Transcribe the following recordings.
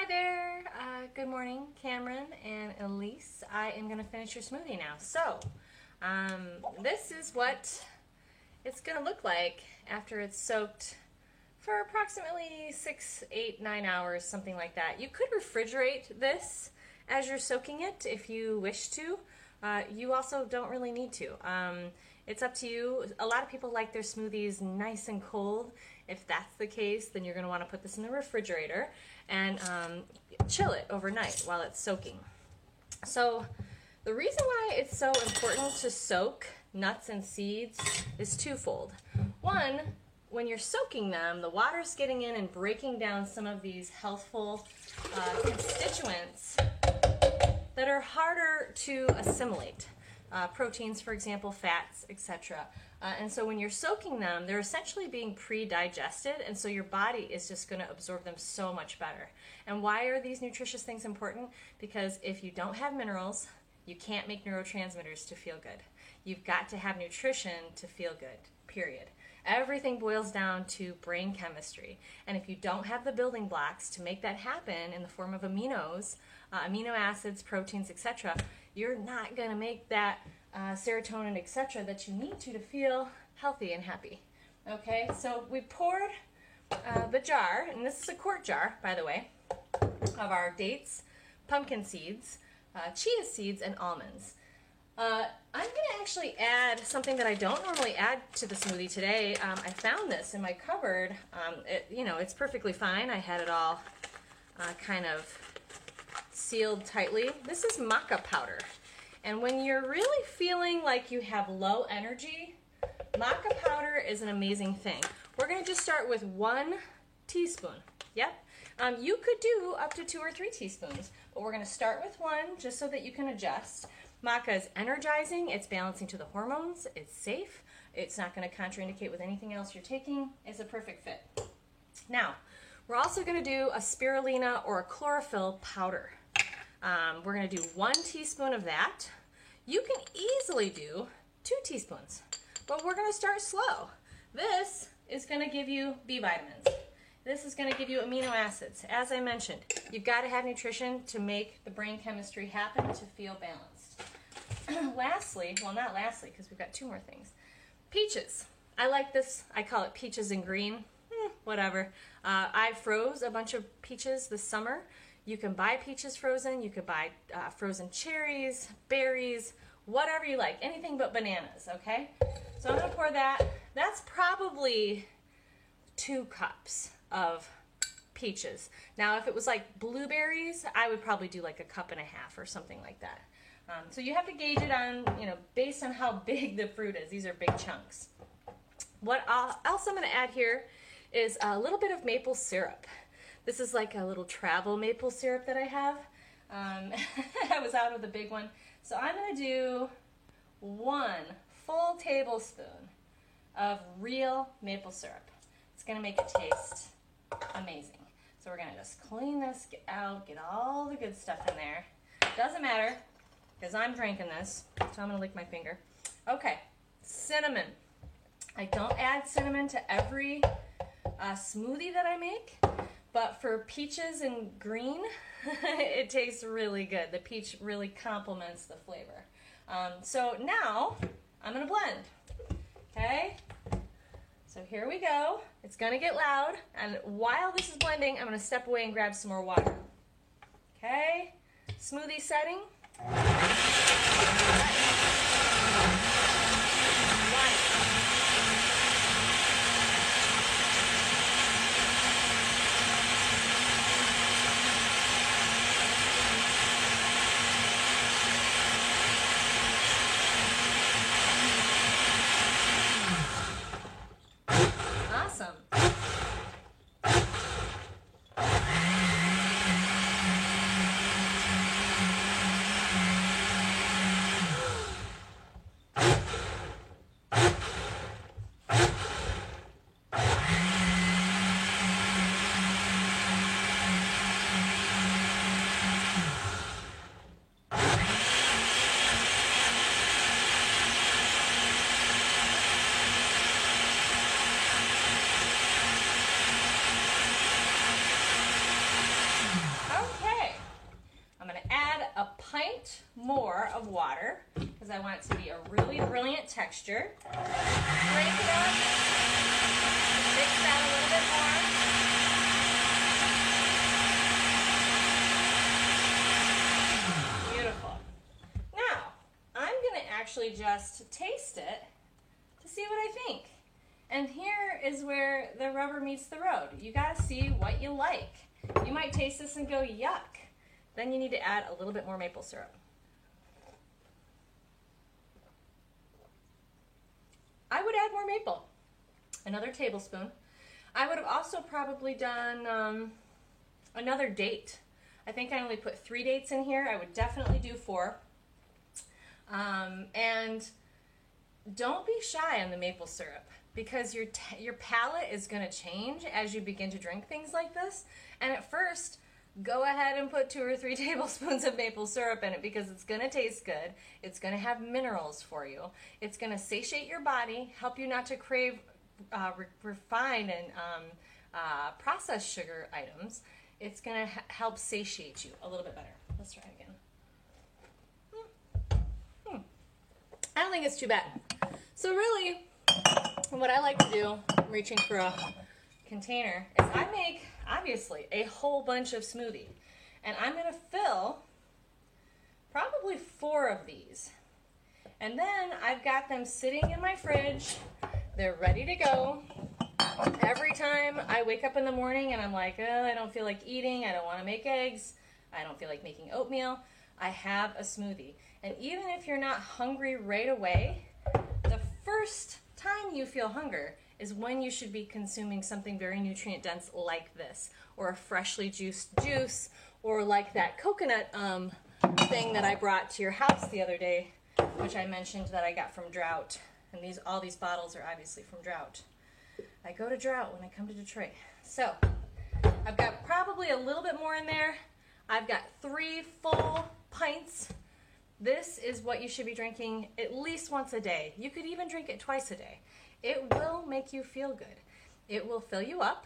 there. Good morning, Cameron and Elise. I am going to finish your smoothie now. So, this is what it's going to look like after it's soaked for approximately 6, 8, 9 hours, something like that. You could refrigerate this as you're soaking it if you wish to. You also don't really need to. It's up to you. A lot of people like their smoothies nice and cold. If that's the case, then you're going to want to put this in the refrigerator and chill it overnight while it's soaking. So the reason why it's so important to soak nuts and seeds is twofold. One, when you're soaking them, the water's getting in and breaking down some of these healthful constituents that are harder to assimilate. Proteins, for example, fats, etc. And so when you're soaking them, they're essentially being pre-digested, and so your body is just going to absorb them so much better. And why are these nutritious things important? Because if you don't have minerals, you can't make neurotransmitters to feel good. You've got to have nutrition to feel good, period. Everything boils down to brain chemistry. And if you don't have the building blocks to make that happen in the form of aminos, amino acids, proteins, etc., you're not going to make that serotonin, etc., that you need to feel healthy and happy. Okay, so we poured the jar, and this is a quart jar, by the way, of our dates, pumpkin seeds, chia seeds, and almonds. I'm going to actually add something that I don't normally add to the smoothie today. I found this in my cupboard. It's perfectly fine. I had it all kind of sealed tightly. This is maca powder. And when you're really feeling like you have low energy, maca powder is an amazing thing. We're going to just start with 1 teaspoon. Yep. You could do up to 2 or 3 teaspoons, but we're going to start with 1 just so that you can adjust. Maca is energizing, it's balancing to the hormones, it's safe, it's not going to contraindicate with anything else you're taking, it's a perfect fit. Now, we're also going to do a spirulina or a chlorophyll powder. We're going to do 1 teaspoon of that. You can easily do 2 teaspoons, but we're going to start slow. This is going to give you B vitamins. This is going to give you amino acids. As I mentioned, you've got to have nutrition to make the brain chemistry happen to feel balanced. Lastly, well, not lastly, because we've got 2 more things. Peaches. I like this. I call it peaches in green. Whatever. I froze a bunch of peaches this summer. You can buy peaches frozen. You could buy frozen cherries, berries, whatever you like. Anything but bananas, okay? So I'm going to pour that. That's probably 2 cups of peaches. Now, if it was like blueberries, I would probably do like 1.5 cups or something like that. So you have to gauge it on, based on how big the fruit is. These are big chunks. What else I'm going to add here is a little bit of maple syrup. This is like a little travel maple syrup that I have. I was out with a big one. So I'm going to do 1 full tablespoon of real maple syrup. It's going to make it taste amazing. So we're going to just clean this out, get all the good stuff in there. Doesn't matter, because I'm drinking this, so I'm going to lick my finger. Okay, cinnamon. I don't add cinnamon to every smoothie that I make, but for peaches and green, it tastes really good. The peach really complements the flavor. So now, I'm going to blend. Okay? So here we go. It's going to get loud, and while this is blending, I'm going to step away and grab some more water. Okay? Smoothie setting. Awesome. pint more of water because I want it to be a really brilliant texture. Break it up, mix that a little bit more. Beautiful. Now, I'm going to actually just taste it to see what I think. And here is where the rubber meets the road. You got to see what you like. You might taste this and go, yuck. Then you need to add a little bit more maple syrup. I would add more maple, another tablespoon. I would have also probably done another date. I think I only put 3 dates in here. I would definitely do 4. And don't be shy on the maple syrup because your palate is going to change as you begin to drink things like this. And at first, go ahead and put 2 or 3 tablespoons of maple syrup in it because it's going to taste good. It's going to have minerals for you. It's going to satiate your body, help you not to crave refined and processed sugar items. It's going to help satiate you a little bit better. Let's try it again. I don't think it's too bad. So really, what I like to do, I'm reaching for a container, is I make, obviously, a whole bunch of smoothie. And I'm going to fill probably 4 of these. And then I've got them sitting in my fridge. They're ready to go. Every time I wake up in the morning and I'm like, oh, I don't feel like eating, I don't want to make eggs, I don't feel like making oatmeal, I have a smoothie. And even if you're not hungry right away, the first time you feel hunger is when you should be consuming something very nutrient dense like this, or a freshly juiced juice, or like that coconut thing that I brought to your house the other day, which I mentioned that I got from Drought. And all these bottles are obviously from Drought. I go to Drought when I come to Detroit. So I've got probably a little bit more in there. I've got 3 full pints. This is what you should be drinking at least once a day. You could even drink it twice a day. It will make you feel good. It will fill you up.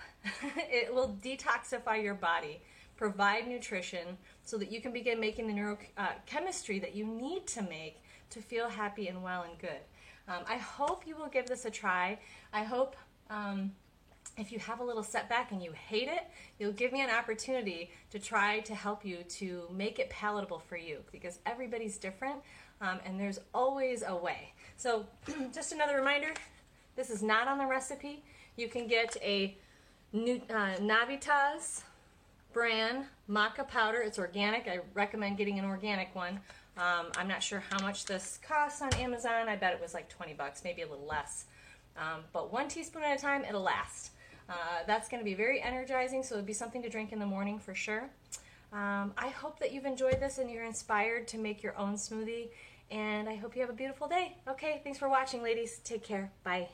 It will detoxify your body, provide nutrition so that you can begin making the neurochemistry that you need to make to feel happy and well and good. I hope you will give this a try. I hope if you have a little setback and you hate it, you'll give me an opportunity to try to help you to make it palatable for you because everybody's different and there's always a way. So just another reminder, this is not on the recipe. You can get a Navitas brand maca powder. It's organic. I recommend getting an organic one. I'm not sure how much this costs on Amazon. I bet it was like 20 bucks, maybe a little less. But 1 teaspoon at a time, it'll last. That's going to be very energizing, so it'll be something to drink in the morning for sure. I hope that you've enjoyed this and you're inspired to make your own smoothie, and I hope you have a beautiful day. Okay, thanks for watching, ladies. Take care. Bye.